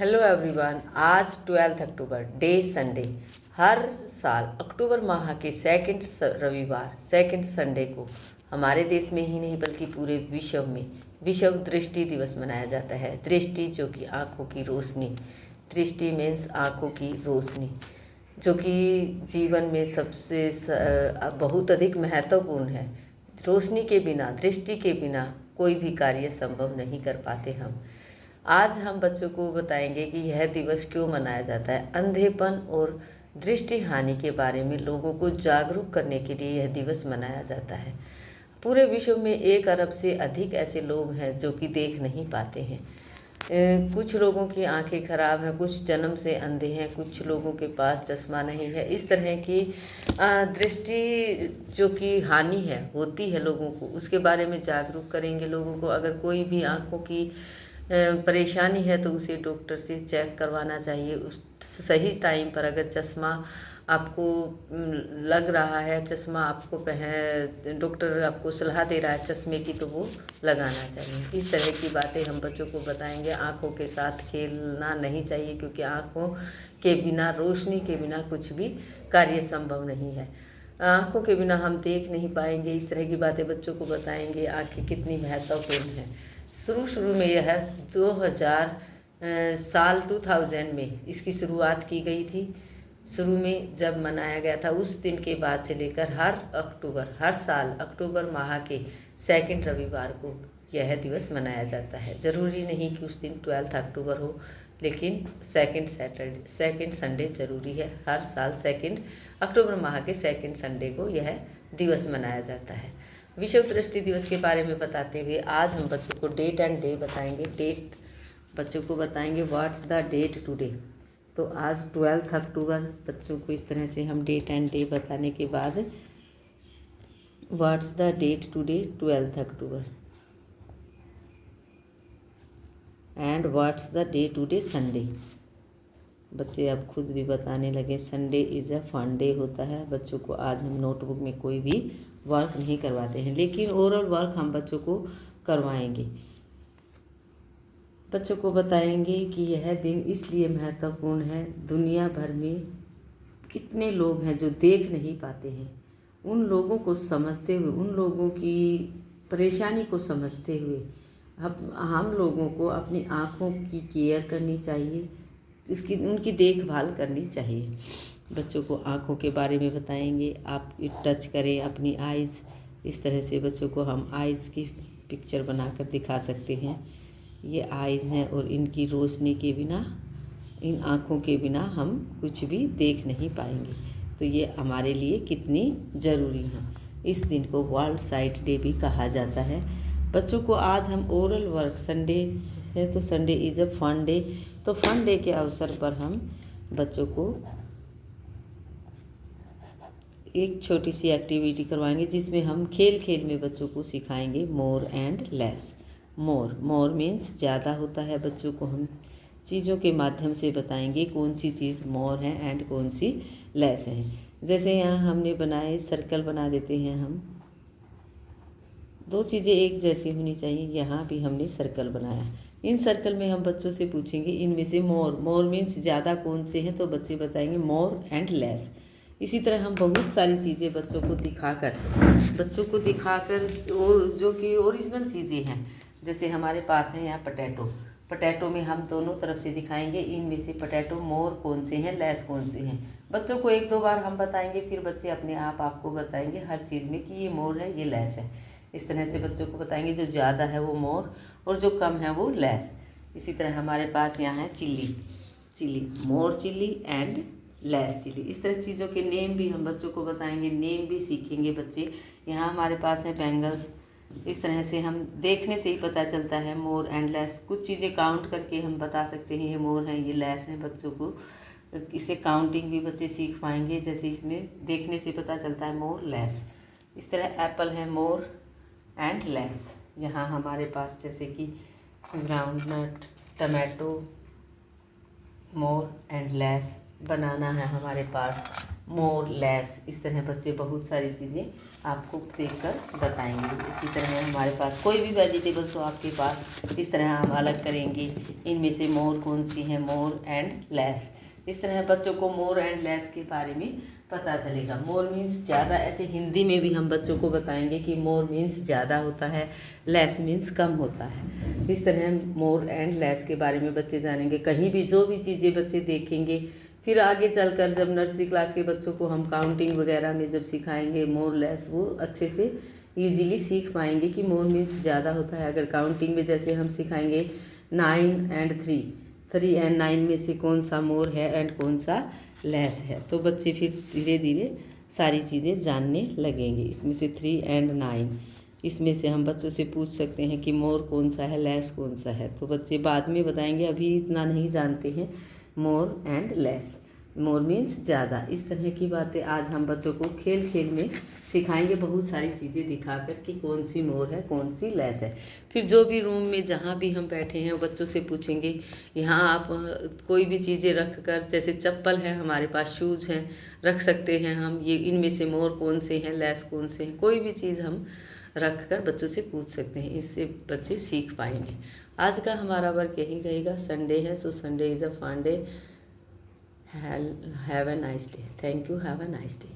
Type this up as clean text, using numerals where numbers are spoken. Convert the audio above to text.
Hello everyone. आज 12 अक्टूबर day Sunday. हर साल अक्टूबर माह के सेकंड रविवार सेकंड संडे को हमारे देश में ही नहीं बल्कि पूरे विश्व में विश्व दृष्टि दिवस मनाया जाता है। दृष्टि जो कि आँखों की रोशनी, दृष्टि मीन्स आँखों की रोशनी, जो कि जीवन में सबसे बहुत अधिक महत्वपूर्ण है। रोशनी के बिना, दृष्टि के बिना कोई भी कार्य संभव नहीं कर पाते हम। आज हम बच्चों को बताएंगे कि यह दिवस क्यों मनाया जाता है। अंधेपन और दृष्टि हानि के बारे में लोगों को जागरूक करने के लिए यह दिवस मनाया जाता है। पूरे विश्व में 1 अरब से अधिक ऐसे लोग हैं जो कि देख नहीं पाते हैं। कुछ लोगों की आंखें खराब हैं, कुछ जन्म से अंधे हैं, कुछ लोगों के पास चश्मा नहीं है। इस तरह की दृष्टि जो कि हानि है होती है लोगों को, उसके बारे में जागरूक करेंगे लोगों को। अगर कोई भी आंखों की परेशानी है तो उसे डॉक्टर से चेक करवाना चाहिए। उस सही टाइम पर अगर चश्मा आपको लग रहा है, चश्मा आपको डॉक्टर आपको सलाह दे रहा है चश्मे की, तो वो लगाना चाहिए। इस तरह की बातें हम बच्चों को बताएंगे। आँखों के साथ खेलना नहीं चाहिए क्योंकि आँखों के बिना, रोशनी के बिना कुछ भी कार्य संभव नहीं है। आँखों के बिना हम देख नहीं पाएंगे। इस तरह की बातें बच्चों को बताएंगे। आँखें कितनी महत्वपूर्ण हैं। शुरू में यह 2000 में इसकी शुरुआत की गई थी। शुरू में जब मनाया गया था उस दिन के बाद से लेकर हर साल अक्टूबर माह के सेकंड रविवार को यह दिवस मनाया जाता है। ज़रूरी नहीं कि उस दिन 12 अक्टूबर हो, लेकिन सेकंड संडे ज़रूरी है। हर साल सेकंड अक्टूबर माह के सेकंड संडे को यह दिवस मनाया जाता है। विश्व दृष्टि दिवस के बारे में बताते हुए आज हम बच्चों को डेट एंड डे बताएंगे। डेट बच्चों को बताएंगे व्हाट्स द डेट टुडे। तो आज 12 अक्टूबर, बच्चों को इस तरह से हम डेट एंड डे बताने के बाद what's the date today 12 October and what's the day today Sunday. बच्चे अब खुद भी बताने लगे। Sunday is a fun day होता है। बच्चों को आज हम नोटबुक में कोई भी वर्क नहीं करवाते हैं, लेकिन ओरल वर्क हम बच्चों को करवाएंगे। बच्चों को बताएंगे कि यह दिन इसलिए महत्वपूर्ण है। दुनिया भर में कितने लोग हैं जो देख नहीं पाते हैं। उन लोगों को समझते हुए, उन लोगों की परेशानी को समझते हुए हम लोगों को अपनी आँखों की केयर करनी चाहिए, उनकी देखभाल करनी चाहिए। बच्चों को आँखों के बारे में बताएंगे। आप टच करें अपनी आइज़। इस तरह से बच्चों को हम आइज़ की पिक्चर बनाकर दिखा सकते हैं। ये आइज़ हैं और इनकी रोशनी के बिना, इन आँखों के बिना हम कुछ भी देख नहीं पाएंगे। तो ये हमारे लिए कितनी ज़रूरी है। इस दिन को वर्ल्ड साइट डे भी कहा जाता है। बच्चों को आज हम ओरल वर्क, संडे है तो Sunday is a fun day, तो फन डे के अवसर पर हम बच्चों को एक छोटी सी एक्टिविटी करवाएंगे जिसमें हम खेल खेल में बच्चों को सिखाएंगे मोर एंड लेस। मोर मीन्स ज़्यादा होता है। बच्चों को हम चीज़ों के माध्यम से बताएंगे कौन सी चीज़ मोर है एंड कौन सी लेस है। जैसे यहाँ हमने बनाए, सर्कल बना देते हैं हम। 2 चीज़ें एक जैसी होनी चाहिए। यहाँ भी हमने सर्कल बनाया। इन सर्कल में हम बच्चों से पूछेंगे इनमें से मोर मीन्स ज़्यादा कौन से हैं, तो बच्चे बताएंगे मोर एंड लेस। इसी तरह हम बहुत सारी चीज़ें बच्चों को दिखाकर और जो कि ओरिजिनल चीज़ें हैं, जैसे हमारे पास है यहाँ पटैटो में हम दोनों तरफ से दिखाएंगे इनमें से पटैटो मोर कौन से हैं, लेस कौन से हैं। बच्चों को 1-2 बार हम बताएंगे, फिर बच्चे अपने आप आपको बताएंगे हर चीज़ में कि ये मोर है, ये लेस है। इस तरह से बच्चों को बताएंगे जो ज़्यादा है वो मोर और जो कम है वो लेस। इसी तरह हमारे पास यहाँ है chilli, more chilli and less chilli. इस तरह चीज़ों के नेम भी हम बच्चों को बताएंगे, नेम भी सीखेंगे बच्चे। यहाँ हमारे पास है बैंगल्स। इस तरह से हम देखने से ही पता चलता है मोर एंड लेस। कुछ चीज़ें काउंट करके हम बता सकते हैं ये मोर है, ये लेस है। बच्चों को इससे काउंटिंग भी बच्चे सीख पाएंगे, जैसे इसमें देखने से पता चलता है मोर लेस। इस तरह एप्पल है मोर एंड लेस। यहाँ हमारे पास जैसे कि groundnut, tomato, more and less, banana है हमारे पास मोर लेस। इस तरह बच्चे बहुत सारी चीज़ें आपको देखकर बताएंगे। इसी तरह हमारे पास कोई भी वेजिटेबल्स हो आपके पास, इस तरह हम अलग करेंगे इनमें से मोर कौन सी है, मोर एंड लेस। इस तरह बच्चों को मोर एंड लेस के बारे में पता चलेगा। मोर मीन्स ज़्यादा, ऐसे हिंदी में भी हम बच्चों को बताएंगे कि मोर मीन्स ज़्यादा होता है, लेस मीन्स कम होता है। इस तरह मोर एंड लेस के बारे में बच्चे जानेंगे। कहीं भी जो भी चीज़ें बच्चे देखेंगे, फिर आगे चलकर जब नर्सरी क्लास के बच्चों को हम काउंटिंग वगैरह में जब सिखाएंगे मोर लेस, वो अच्छे से ईजीली सीख पाएंगे कि मोर मीन्स ज़्यादा होता है। अगर काउंटिंग में जैसे हम सिखाएंगे 9 एंड 3 एंड 9 में से कौन सा मोर है एंड कौन सा लेस है, तो बच्चे फिर धीरे धीरे सारी चीज़ें जानने लगेंगे। इसमें से 3 एंड 9, इसमें से हम बच्चों से पूछ सकते हैं कि मोर कौन सा है, लेस कौन सा है, तो बच्चे बाद में बताएंगे, अभी इतना नहीं जानते हैं मोर एंड लेस। मोर मीन्स ज़्यादा। इस तरह की बातें आज हम बच्चों को खेल खेल में सिखाएंगे, बहुत सारी चीज़ें दिखाकर कि कौन सी मोर है कौन सी लेस है। फिर जो भी रूम में जहाँ भी हम बैठे हैं बच्चों से पूछेंगे, यहाँ आप कोई भी चीज़ें रख कर, जैसे चप्पल है हमारे पास, शूज़ हैं, रख सकते हैं हम, ये इनमें से मोर कौन से हैं, लेस कौन से हैं, कोई भी चीज़ हम रख कर बच्चों से पूछ सकते हैं। इससे बच्चे सीख पाएंगे। आज का हमारा वर्क यही रहेगा। संडे है, so Sunday is a fun day. Have a nice day. Thank you. Have a nice day.